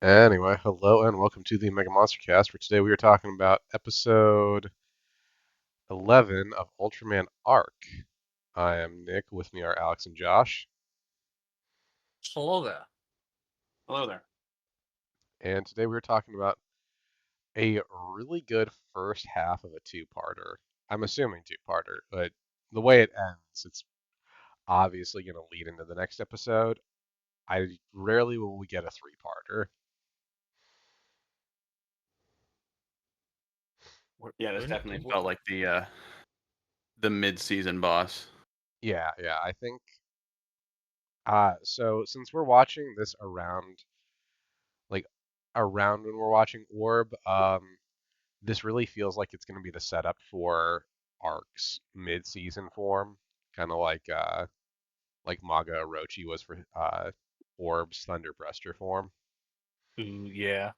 Anyway, hello and welcome to the MegaMonsterCast, where today we are talking about episode 11 of Ultraman Arc. I am Nick, with me are Alex and Josh, Hello there. Hello there. and today we are talking about a really good first half of a two-parter. I'm assuming two-parter, but the way it ends, it's obviously going to lead into the next episode. I rarely will we get a three-parter. Yeah, this When- definitely wh- felt like the mid-season boss. Yeah, I think. So since we're watching this like around when we're watching Orb, this really feels like it's going to be the setup for Arc's mid-season form, kind of like Maga Orochi was for Orb's Thunder Breaster form. Ooh, yeah.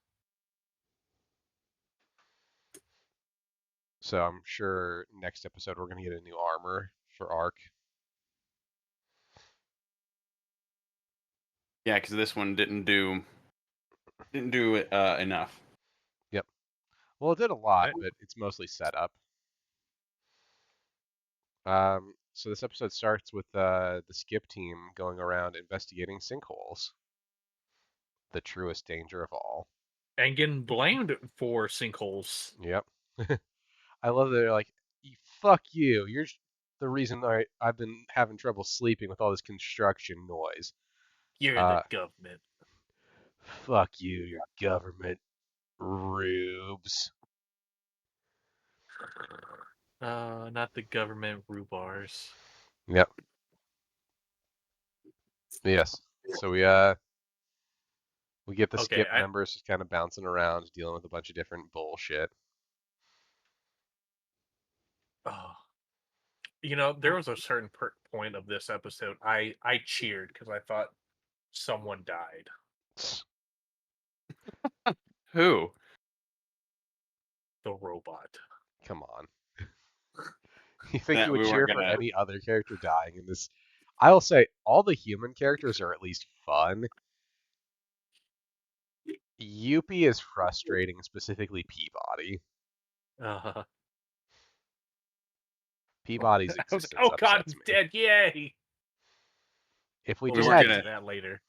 So I'm sure next episode we're going to get a new armor for Arc. Yeah, because this one didn't do enough. Yep. Well, it did a lot, I, but it's mostly setup. So this episode starts with the Skip team going around investigating sinkholes, the truest danger of all. and getting blamed for sinkholes. Yep. I love that they're like, fuck you. You're the reason I've been having trouble sleeping with all this construction noise. You're the Uh, government. fuck you, your government rubes. Not the government rhubars. Yep. Yes. So we get the Okay, Skip members just kind of bouncing around, dealing with a bunch of different bullshit. oh, there was a certain point of this episode I cheered because I thought someone died. Who? The robot. Come on. You think you That would we cheer weren't for gonna. any other character dying in this? I will say all the human characters are at least fun. Yuppie is frustrating, specifically Peabody. Uh, Peabody's existence oh God, upsets he's me. dead! Yay! If we But just we'll weren't had, get to gonna. that later.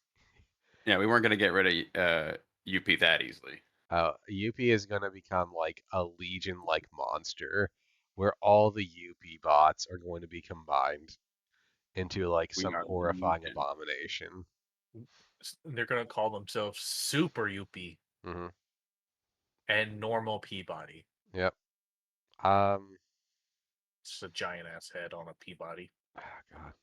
Yeah, we weren't gonna get rid of UP that easily. Yuppie is gonna become like a Legion-like monster, where all the Yuppie bots are going to be combined into like We some are horrifying Legion. abomination. They're gonna call themselves Super UP Hmm. and Normal Peabody. Yep. Um. It's a giant ass head on a Peabody. God,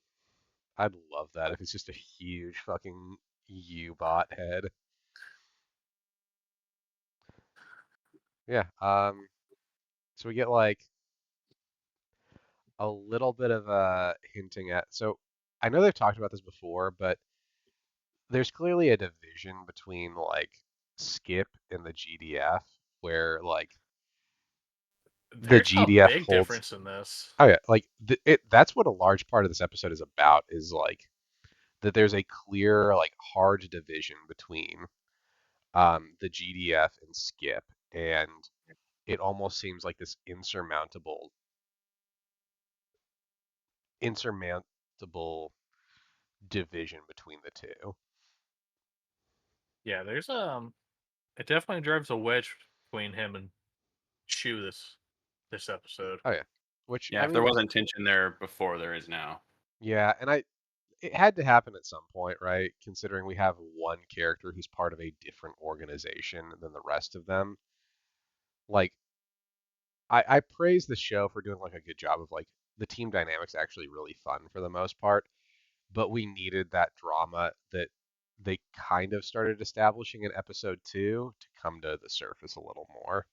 I'd love that if it's just a huge fucking U-bot head. Yeah. So we get like a little bit of hinting at. So I know they've talked about this before, but there's clearly a division between like Skip and the GDF, where like the There's a GDF big holds. difference in this. Oh yeah, like that's what a large part of this episode is about, is like that there's a clear like hard division between the GDF and Skip, and it almost seems like this insurmountable division between the two. Yeah, there's it definitely drives a wedge between him and Shu this episode. Oh yeah, which Yeah, I if there mean, wasn't tension there before, there is now. yeah, and it had to happen at some point, right? Considering we have one character who's part of a different organization than the rest of them. Like, I praise the show for doing like a good job of like the team dynamics actually really fun for the most part, but we needed that drama that they kind of started establishing in episode 2 to come to the surface a little more.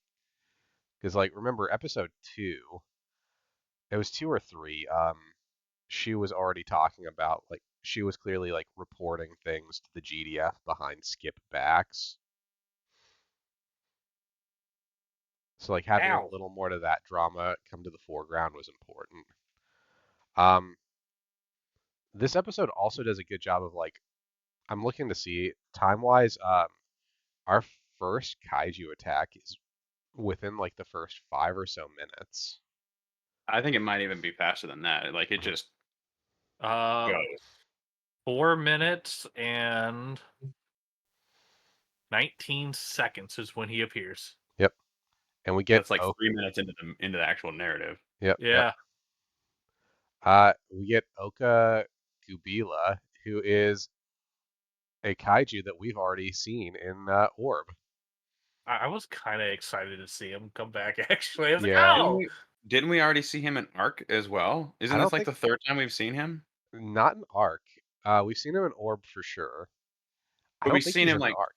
Because like remember episode 2, it was 2 or 3. She was already talking about like she was clearly like reporting things to the GDF behind Skip backs. So like having a Ow! little more to that drama come to the foreground was important. Um, this episode also does a good job of like I'm looking to see time wise. our first kaiju attack is within like the first 5 or so minutes. I think it might even be faster than that. Like it Mhm. just Uh, goes. 4 minutes and 19 seconds is when he appears. Yep. And we get That's like 3 minutes into the actual narrative. yep, yep. Yeah, We get Oka Gubila, who is a kaiju that we've already seen in Orb. I was kind of excited to see him come back. Actually, I was like, Yeah, Didn't oh, we? Didn't we already see him in Arc as well? I Isn't this don't like think the third time we've seen him? not in Arc. We've seen him in Orb for sure. I But don't we've think seen he's him in like, Arc.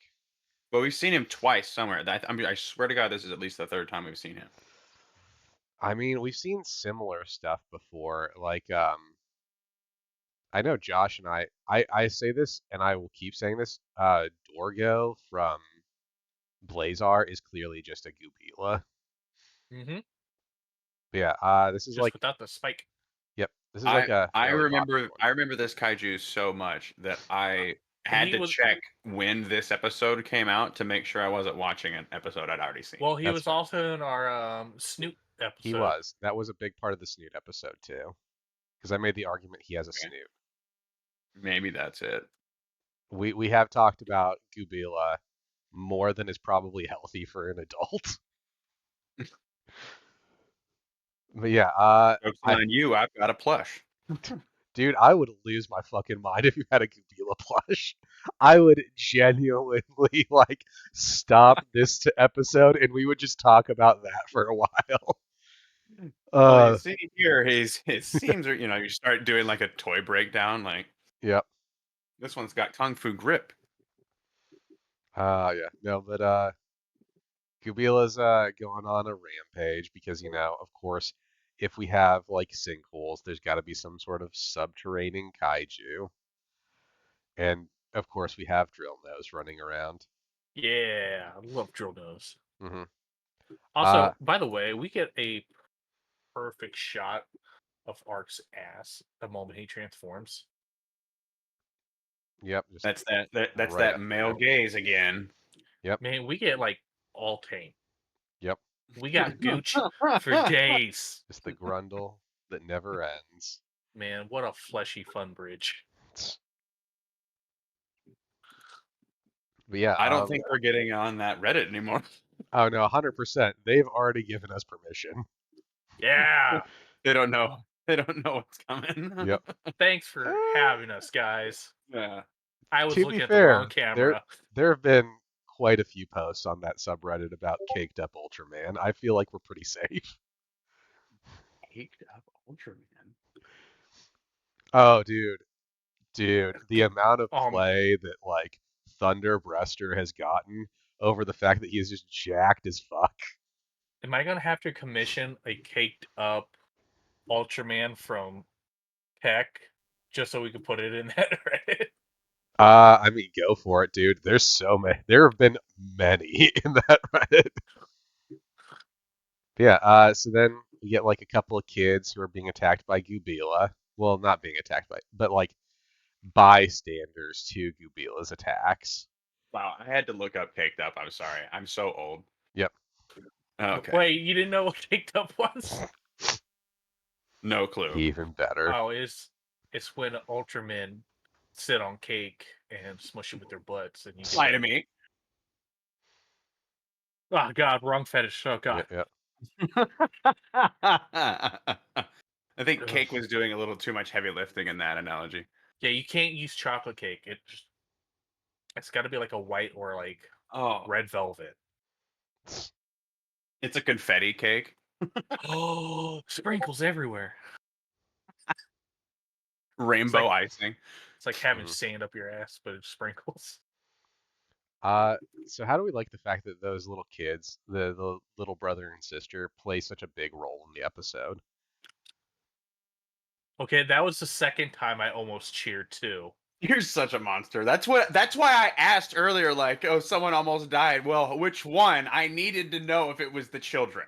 but we've seen him twice somewhere. I swear to God, this is at least the third time we've seen him. I mean, we've seen similar stuff before. Like, I know Josh and I say this and I will keep saying this. Dorgo from Blazar is clearly just a Gubila. hmm But yeah, this is just like, without the spike. yep, this is like I a I fairly popular remember one. I remember this kaiju so much that I had He to was check when this episode came out to make sure I wasn't watching an episode I'd already seen. well, he That's was fair. also in our Snoop He episode. was. That was a big part of the Snoot episode too, because I made the argument he has a Okay. snoot. Maybe that's it. We have talked about Gubila more than is probably healthy for an adult. But yeah, Joke's I on you. I've got a plush. dude, I would lose my fucking mind if you had a Gubila plush. I would genuinely like stop this episode and we would just talk about that for a while. Well, you Uh, see here, his seams are. You start doing like a toy breakdown. Like yep. this one's got kung fu grip. Yeah. No, but Kubila's going on a rampage because, of course, if we have like sinkholes, there's got to be some sort of subterranean kaiju. And of course, we have Drill Nose running around. Yeah, I love Drill Nose. Hmm. Also, by the way, we get a perfect shot of Arc's ass the moment he transforms. Yep, just That's right that up male there. gaze again. Yep, Man, we get like all tame. yep. We got Gooch for days. Just the grundle that never ends. Man, what a fleshy fun bridge. But yeah, I don't think we're getting on that Reddit anymore. oh no, 100%. They've already given us permission. Yeah. They don't know. They don't know what's coming. Yep. Thanks for having us, guys. Yeah. I was To be looking at the wrong fair, camera. there have been quite a few posts on that subreddit about caked up Ultraman. I feel like we're pretty safe. Caked up Ultraman. Oh, dude, the amount of Um, play that like Thunder Breaster has gotten over the fact that he is just jacked as fuck. am I gonna have to commission a caked up Ultraman from Peck just so we can put it in that Reddit? I mean, go for it, dude. There's so many. There have been many in that Reddit. Yeah. So then we get like a couple of kids who are being attacked by Gubila. Well, not being attacked by, but like bystanders to Gubila's attacks. Wow, I had to look up caked up. I'm sorry. I'm so old. Yep. Okay. Wait, you didn't know what caked up was? No clue. Even better. Oh, it's when Ultramen sit on cake and smush it with their butts, and you get Lie to that- me. Oh God, wrong fetish. Oh God. Yep. I think Ugh. Cake was doing a little too much heavy lifting in that analogy. Yeah, you can't use chocolate cake. It's got to be like a white or like Oh, red velvet. it's a confetti cake. Oh, sprinkles everywhere. Rainbow icing. It's like having Mhm. sand up your ass, but it's sprinkles. So how do we like the fact that those little kids, the little brother and sister, play such a big role in the episode? Okay, that was the second time I almost cheered too. You're such a monster. That's why I asked earlier, like, oh, someone almost died. Well, which one? I needed to know if it was the children.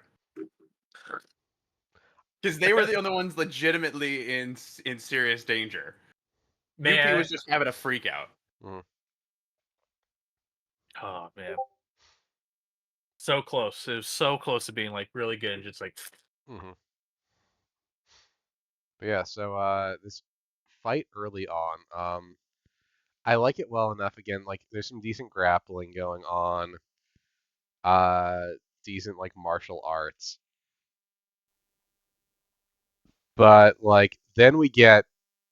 Because they were the only ones legitimately in serious danger. Yuppie Man, was just having a freak out. Mm. oh man, So close. It was so close to being like really good and just like Hmm. But yeah, so this fight early on, I like it well enough. Again, like there's some decent grappling going on, uh, decent like martial arts, but like then we get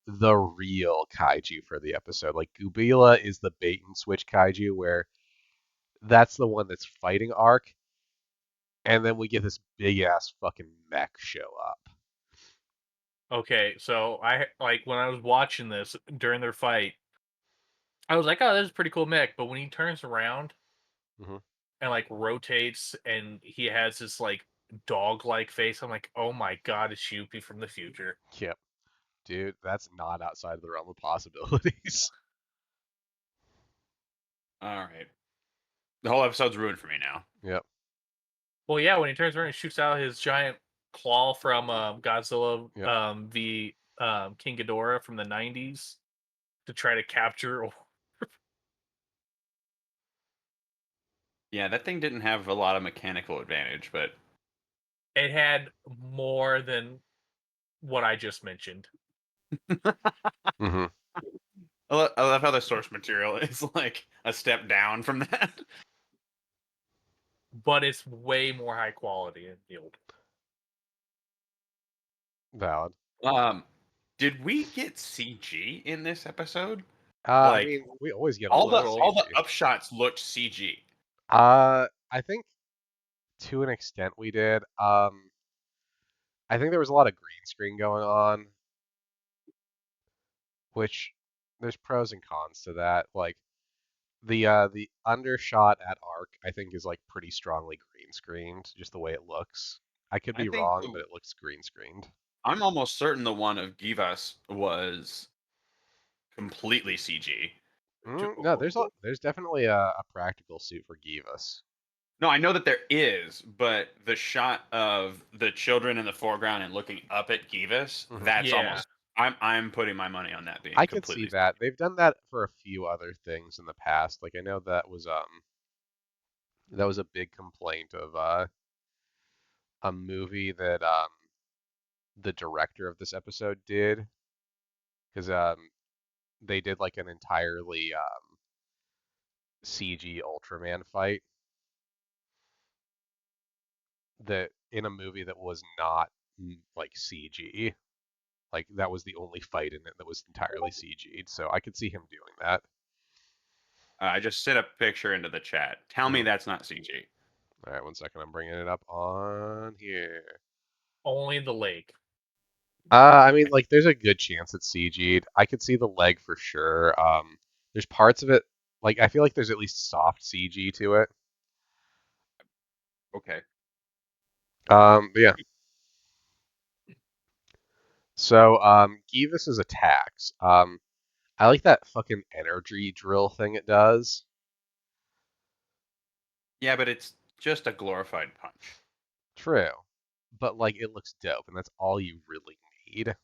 the real kaiju for the episode. Like Gubila is the bait and switch kaiju, where that's the one that's fighting Arc, and then we get this big ass fucking mech show up. okay. So I like when I was watching this during their fight, I was like, oh, this is a pretty cool mech. But when he turns around Hmm. and like rotates and he has this like dog like face, I'm like, oh my god, it's Yuppie from the future. Yep, dude, that's not outside of the realm of possibilities. All right. The whole episode's ruined for me now. Yep, Well, yeah, when he turns around and shoots out his giant claw from Godzilla yep. the King Ghidorah from the 90s to try to capture. Yeah, that thing didn't have a lot of mechanical advantage, but It had more than what I just mentioned, Hmm. I love how the source material is like a step down from that. but it's way more high quality in the old. Valid. Um, did we get CG in this episode? I Like mean, we always get a all the little Little. all the CG. upshots looked CG. I think to an extent we did. I think there was a lot of green screen going on, which there's pros and cons to that. Like the undershot at Arc, I think is like pretty strongly green screened, just the way it looks. I could I be think wrong, but it looks green screened. I'm almost certain the one of Givas was completely CG. No, there's definitely a practical suit for Givas. No, I know that there is, but the shot of the children in the foreground and looking up at Givas, Hmm. that's Yeah, almost I'm putting my money on that being I could see completely that. They've done that for a few other things in the past. Like I know that was a big complaint of a movie that the director of this episode did because they did like an entirely CG Ultraman fight that in a movie that was not like CG. Like that was the only fight in it that was entirely CG'd. So I could see him doing that. I just sent a picture into the chat. Tell me Mhm. that's not CG. All right, one second. I'm bringing it up on here. only the lake. I mean, like, there's a good chance it's CG'd. I could see the leg for sure. There's parts of it, like, I feel like there's at least soft CG to it. Okay. But yeah. So, Givas's attacks. I like that fucking energy drill thing it does. Yeah, but it's just a glorified punch. True, but like, it looks dope, and that's all you really need.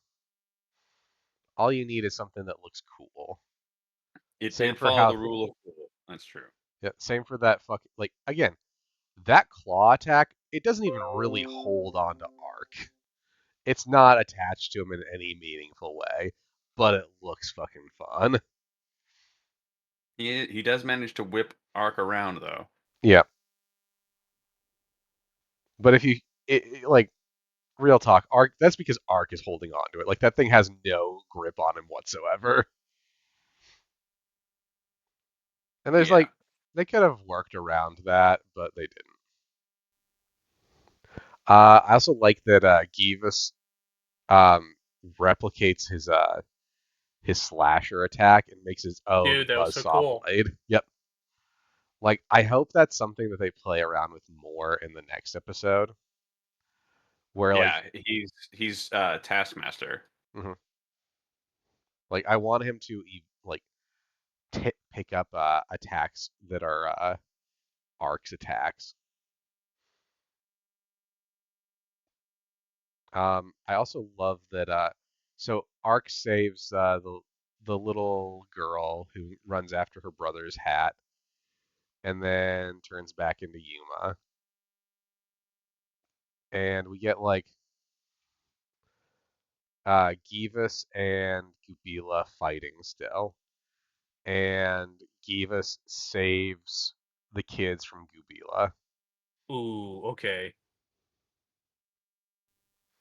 All you need is something that looks cool. It Same did for follow how, the rule of cool. That's true. yeah, same for that fucking like again, that claw attack. It doesn't even really hold on to Arc. It's not attached to him in any meaningful way, but it looks fucking fun. He does manage to whip Arc around though. Yeah, but if you like real talk, Arc, that's because Arc is holding on to it. Like that thing has no grip on him whatsoever. And there's Yeah. like they could have worked around that, but they didn't. I also like that Givas um, replicates his slasher attack and makes his own Dude, that was so buzzsaw cool. blade. Yep. Like I hope that's something that they play around with more in the next episode, where like Yeah, he's Taskmaster. mhm. Like I want him to like pick up attacks that are Arc's attacks. I also love that. So Arc saves the little girl who runs after her brother's hat, and then turns back into Yuma. and we get like Givas and Gubila fighting still, and Givas saves the kids from Gubila. Ooh, okay.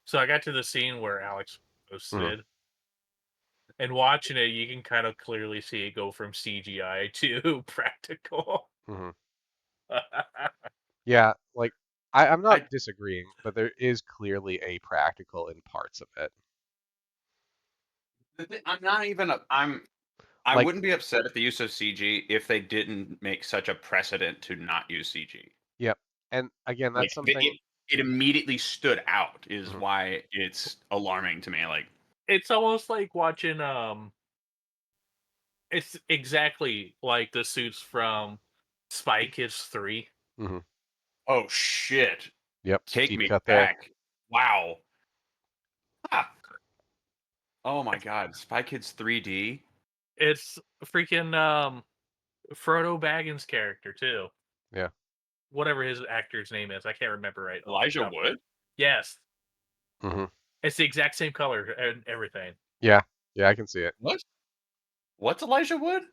So I got to the scene where Alex posted, and watching it, you can kind of clearly see it go from CGI to practical. Mm-hmm. Yeah, like I'm not disagreeing, but there is clearly a practical in parts of it. I'm not even. I Like, wouldn't be upset at the use of CG if they didn't make such a precedent to not use CG. yep. And again, Like that's something. it immediately stood out is Mhm. why it's alarming to me. Like It's almost like watching it's exactly like the suits from Spy Kids 3. Mhm. oh shit, Yep. take Deep me cut there. back. Wow. Ah. Oh my god, Spy Kids 3D. It's freaking Frodo Baggins' character too. Yeah. Whatever his actor's name is, I can't remember right off the Elijah top. Wood. Yes, Mhm. it's the exact same color and everything. Yeah. Yeah, I can see it. What? What's Elijah Wood?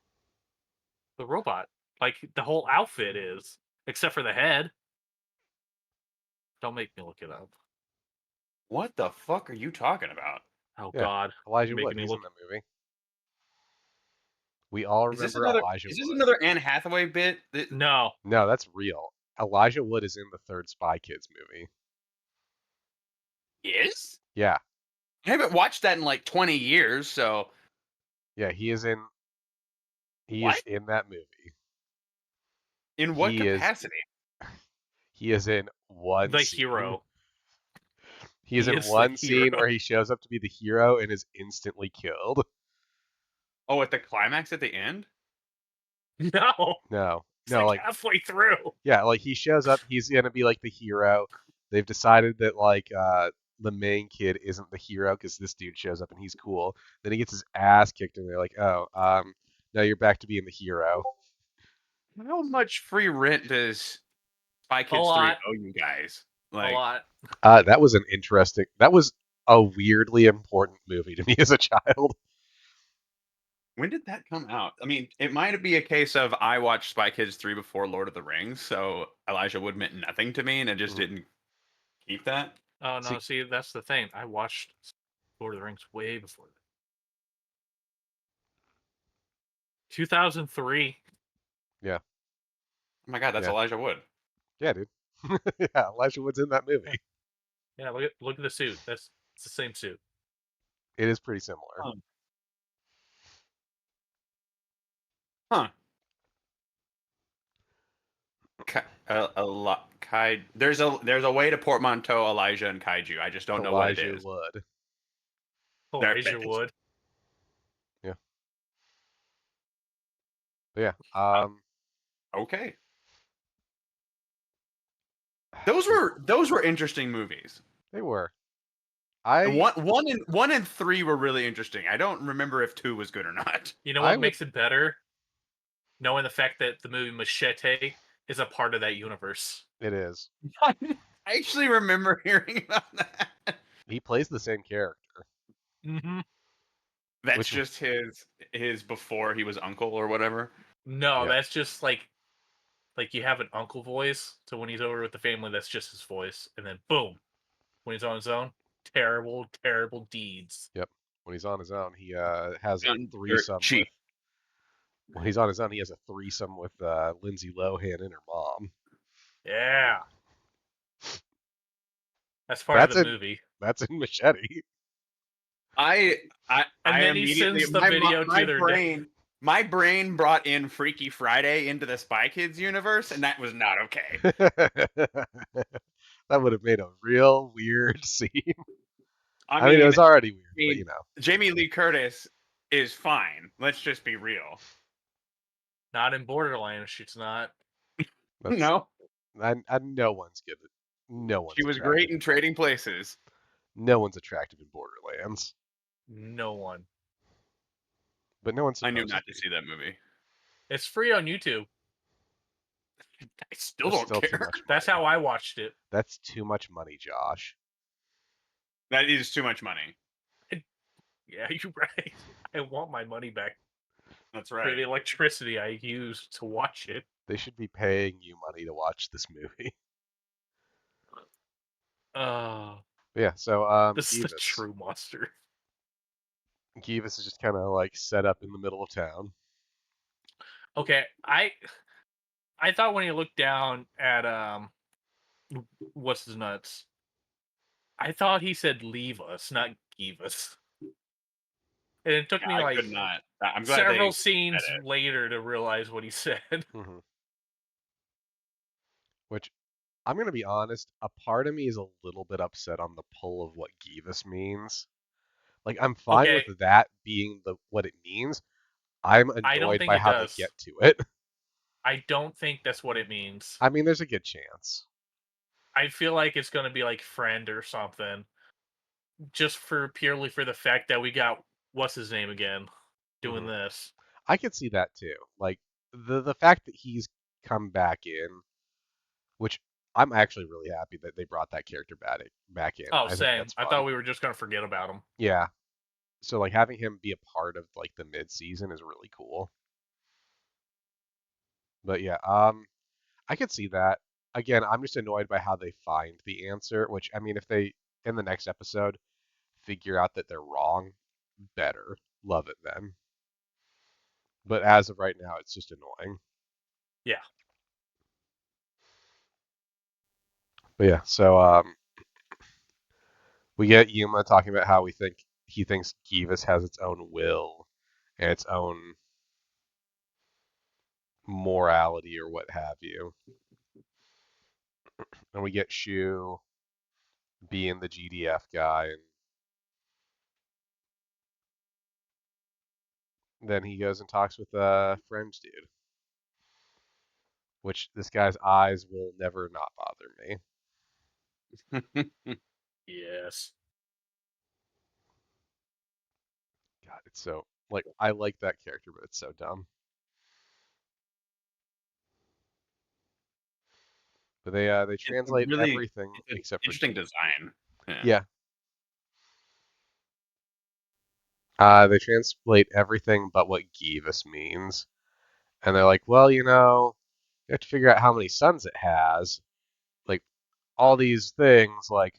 The robot, like the whole outfit is, except for the head. Don't make me look it up. What the fuck are you talking about? Oh Yeah. God, Elijah you're Wood, making me he's in look. the movie. We all Is this remember another? Elijah Is this Wood. another Anne Hathaway bit? No, No, that's real. Elijah Wood is in the third Spy Kids movie. Is? Yeah. I haven't watched that in like 20 years. So Yeah, he is in what? that movie. In what He is capacity? in one the scene. hero. He is He in is the one hero. scene where he shows up to be the hero and is instantly killed. Oh, at the climax at the end? No, No. it's No, like like halfway through. yeah, like he shows up, he's gonna be like the hero. They've decided that like the main kid isn't the hero because this dude shows up and he's cool. Then he gets his ass kicked and they're like, oh, now you're back to being the hero. How much free rent does Spy A Kids 3 lot, owe you guys? a Like, lot. That was a weirdly important movie to me as a child. when did that come out? I mean, it might be a case of I watched Spy Kids 3 before Lord of the Rings, so Elijah Wood meant nothing to me and I just Mhm. didn't keep that. Oh no, See, see that's the thing. I watched Lord of the Rings way before that. 2003. yeah, Oh my god, that's yeah, Elijah Wood. yeah, dude. Yeah, Elijah Wood's in that movie. Yeah, look at the suit. It's the same suit. It is pretty similar. Huh. Huh. There's a way to portmanteau Elijah and kaiju. I just don't know what it Elijah is. Wood. There it Elijah is. Wood. Yeah. But yeah. Okay. We, Those were interesting movies. they were. And I one and three were really interesting. I don't remember if two was good or not. You know I what would. makes it better? Knowing the fact that the movie Machete is a part of that universe. It is. I actually remember hearing about that. He plays the same character, Mm-hmm. That's which just his before he was uncle or whatever. No, yeah. that's just like you have an uncle voice, so when he's over with the family, that's just his voice, and then boom, when he's on his own, terrible, terrible deeds. Yep. When he's on his own, he has a On dirt threesome with. cheap. When he's on his own, he has a threesome with Lindsay Lohan and her mom. Yeah, that's part of That's the in movie. that's in Machete. I And then he immediately sends the video to their my brain brought in Freaky Friday into the Spy Kids universe, and that was not okay. That would have made a real weird scene. I I mean, it mean, was already weird, but you know. Jamie Lee Curtis is fine. Let's just be real. Not in Borderlands, she's not. That's No, no one's good. No she one's was attractive. great in Trading Places. No one's attractive in Borderlands, No one. but no one's I knew supposed to not to be. see that movie. It's free on YouTube. I still That's don't still too care. much That's money. how I watched it. That's too much money, Josh. That is too much money. Yeah, you're right. I want my money back That's for right. the electricity I used to watch it. They should be paying you money to watch this movie. Yeah, so This is the Givas. true monster. Givas is just kind of like set up in the middle of town. Okay, I thought when he looked down at what's his nuts, I thought he said leave us, not give us. And it took Yeah, me I like could not. I'm glad several they scenes said it. later to realize what he said. Hmm. Which, I'm going to be honest, a part of me is a little bit upset on the pull of what Givas means. Like, I'm fine Okay, with that being what it means. I'm I don't annoyed think by it how they does. get to it. I don't think that's what it means. I mean, there's a good chance. I feel like it's going to be like friend or something, just for purely for the fact that we got what's his name again doing Hmm. this. I could see that too. Like, the fact that he's come back in, which I'm actually really happy that they brought that character back in. Oh, I think same. that's I fun. thought we were just going to forget about him. Yeah. So like having him be a part of like the mid-season is really cool. But yeah, I could see that. Again, I'm just annoyed by how they find the answer, which I mean if they in the next episode figure out that they're wrong, better. Love it then. But as of right now, it's just annoying. Yeah. But yeah, so we get Yuma talking about how he thinks Givas has its own will and its own morality or what have you. And we get Shu being the GDF guy, and then he goes and talks with Fringe dude, which this guy's eyes will never not bother me. Yes. God, it's so like I like that character, but it's so dumb. But they It's a translate really everything it's an except for interesting G. design. Yeah. Yeah, they translate everything but what Givas means, and they're like, well, you have to figure out how many suns it has, like all these things, like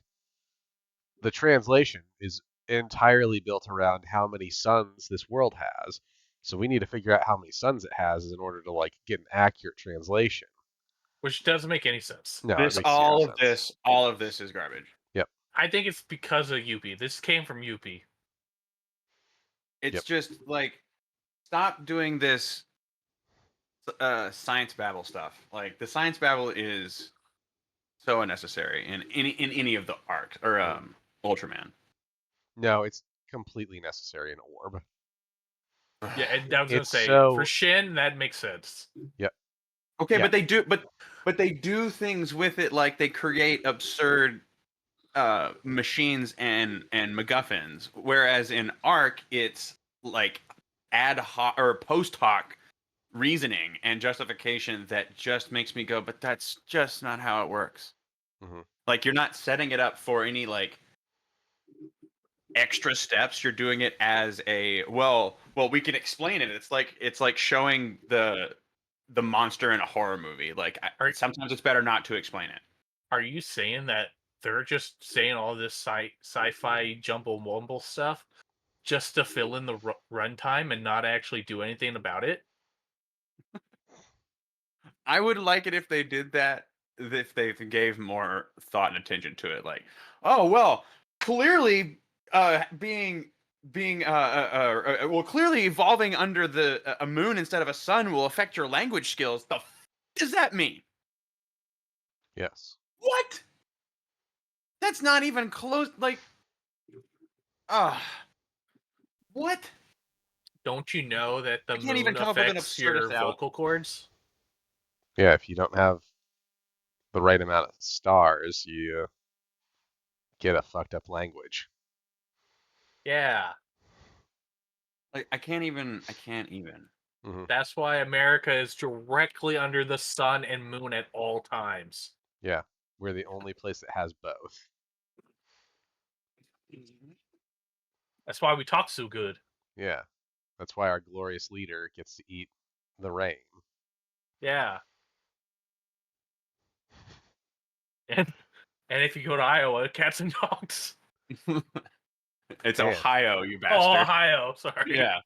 the translation is entirely built around how many suns this world has. So we need to figure out how many suns it has in order to like get an accurate translation. Which doesn't make any sense. No, it This makes zero sense. all of this is garbage. Yep, I think it's because of Yuppie. This came from Yuppie. It's yep. just like stop doing this science babble stuff. Like the science babble is so unnecessary in any of the arcs or Ultraman. No, it's completely necessary in Orb. Yeah, and I was gonna It's say for so Shin that makes sense. yep, Okay, yeah. but they do things with it like they create absurd machines and MacGuffins, whereas in Arc it's like ad hoc or post hoc reasoning and justification that just makes me go, but that's just not how it works. Hmm. Like you're not setting it up for any like extra steps. You're doing it as a well we can explain it. It's like showing the monster in a horror movie. Like Are sometimes it's better not to explain it. are you saying that they're just saying all this sci-fi jumble wumble stuff just to fill in the runtime and not actually do anything about it? I would like it if they did that, if they gave more thought and attention to it. Like, oh well, clearly, well, clearly evolving under a moon instead of a sun will affect your language skills. The does that mean? Yes. What? That's not even close. Like, ah, what? Don't you know that the I can't even moon come up with an affects your absurdist out. vocal cords? Yeah, if you don't have the right amount of stars, you get a fucked up language. Yeah. Like, I can't even. Hmm. That's why America is directly under the sun and moon at all times. Yeah, we're the only place that has both. That's why we talk so good. Yeah, that's why our glorious leader gets to eat the rain. Yeah. And if you go to Iowa, cats and dogs. It's And Ohio, you Oh, bastard. Ohio, sorry. Yeah.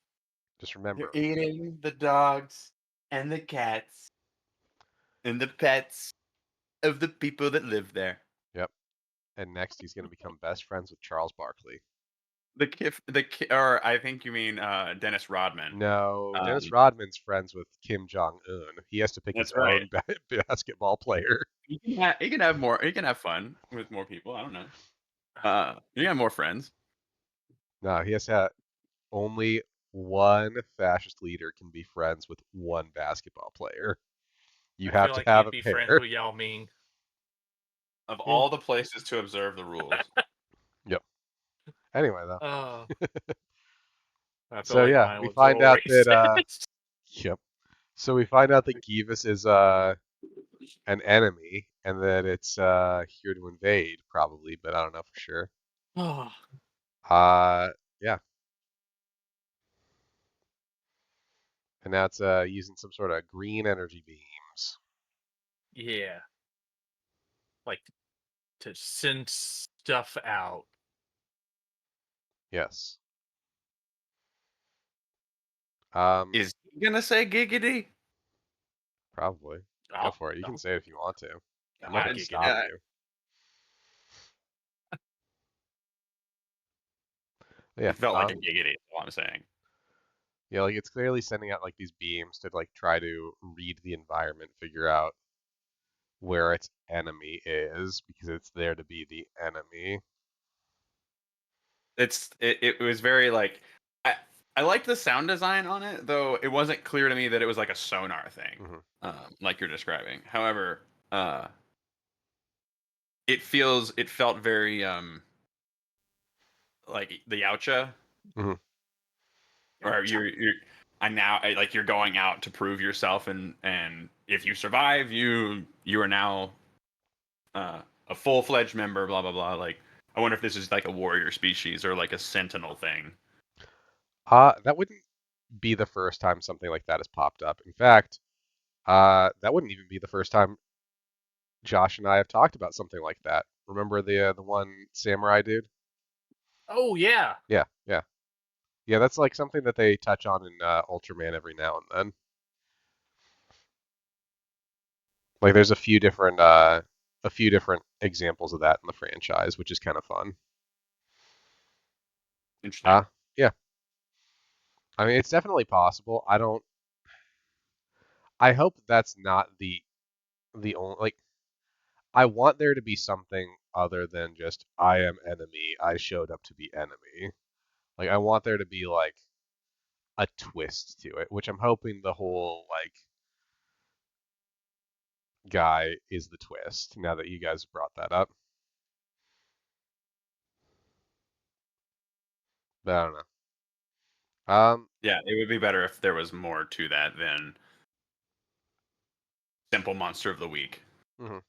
just They're remember, eating the dogs and the cats and the pets of the people that live there. yep. And next, he's going to become best friends with Charles Barkley. Or I think you mean Dennis Rodman. No, Um, Dennis Rodman's friends with Kim Jong Un. He has to pick his That's right. own basketball player. He can have more. He can have fun with more people. I don't know. You can have more friends. No, he has to have only one fascist leader can be friends with one basketball player. You I have feel to like have he'd a be friends pair. with Yao Ming. Of all the places to observe the rules, Yep. Anyway, though. Oh, I feel So like yeah, mine we was a find little out that racist. yep. So we find out that Givus is an enemy and that it's here to invade probably, but I don't know for sure. Oh, Yeah. And now it's using some sort of green energy beams. yeah. Like to send stuff out. Yes. Um, is he gonna say giggity? probably. Go Oh, for it. You can no. say it if you want to. I'm not Ah, going to giggity. stop you. Yeah. It felt like a giggity. Is all I'm saying. Yeah, like it's clearly sending out like these beams to like try to read the environment, figure out where its enemy is because it's there to be the enemy. It was very like I I liked the sound design on it, though it wasn't clear to me that it was like a sonar thing, Hmm. like you're describing. However, uh, it felt very like the Yautja, Hmm. or like you're going out to prove yourself, and if you survive, you are now a full-fledged member. Blah blah blah. Like I wonder if this is like a warrior species or like a sentinel thing. That wouldn't be the first time something like that has popped up. In fact, that wouldn't even be the first time Josh and I have talked about something like that. Remember the one samurai dude? Oh yeah. Yeah, yeah, yeah. That's like something that they touch on in Ultraman every now and then. Like there's a few different examples of that in the franchise, which is kind of fun. Interesting. Uh, yeah. I mean, it's definitely possible. I hope that's not the only like I want there to be something other than just I am enemy. I showed up to be enemy. Like I want there to be like a twist to it, which I'm hoping the whole like guy is the twist. Now that you guys brought that up, but I don't know. Yeah, it would be better if there was more to that than simple monster of the week. Mhm.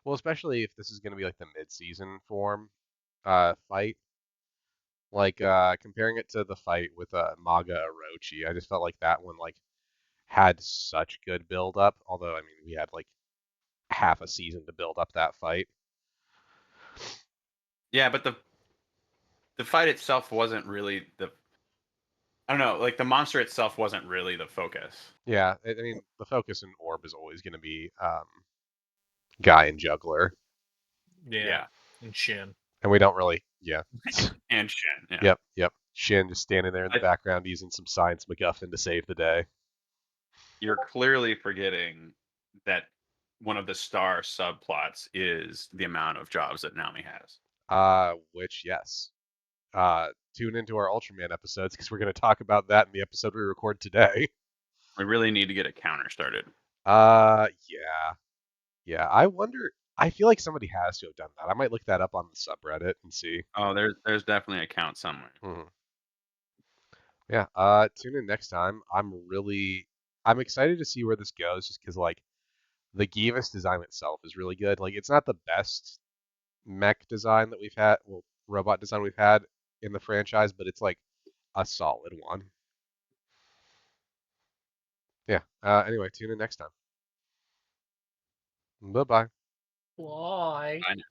Well, especially if this is going to be like the mid-season form fight, like comparing it to the fight with Maga Orochi, I just felt like that one like had such good build up. Although I mean, we had like half a season to build up that fight. Yeah, but the fight itself wasn't really the. I don't know, like the monster itself wasn't really the focus. Yeah, I mean, the focus in Orb is always going to be Guy and Juggler, Yeah. Yeah, And Shin. and we don't really, yeah, and Shin. Yeah, yep, yep. Shin just standing there in the I, background using some science MacGuffin to save the day. you're clearly forgetting that one of the star subplots is the amount of jobs that Naomi has. Which yes, tune into our Ultraman episodes because we're going to talk about that in the episode we record today. We really need to get a counter started. Yeah, yeah. I wonder. I feel like somebody has to have done that. I might look that up on the subreddit and see. Oh, there's definitely a count somewhere. Hmm. Yeah. Tune in next time. I'm excited to see where this goes, just because like the Givus design itself is really good. Like it's not the best mech design that we've had, well, robot design we've had in the franchise, but it's like a solid one. Yeah. Anyway, tune in next time. Bye bye. Why? I know.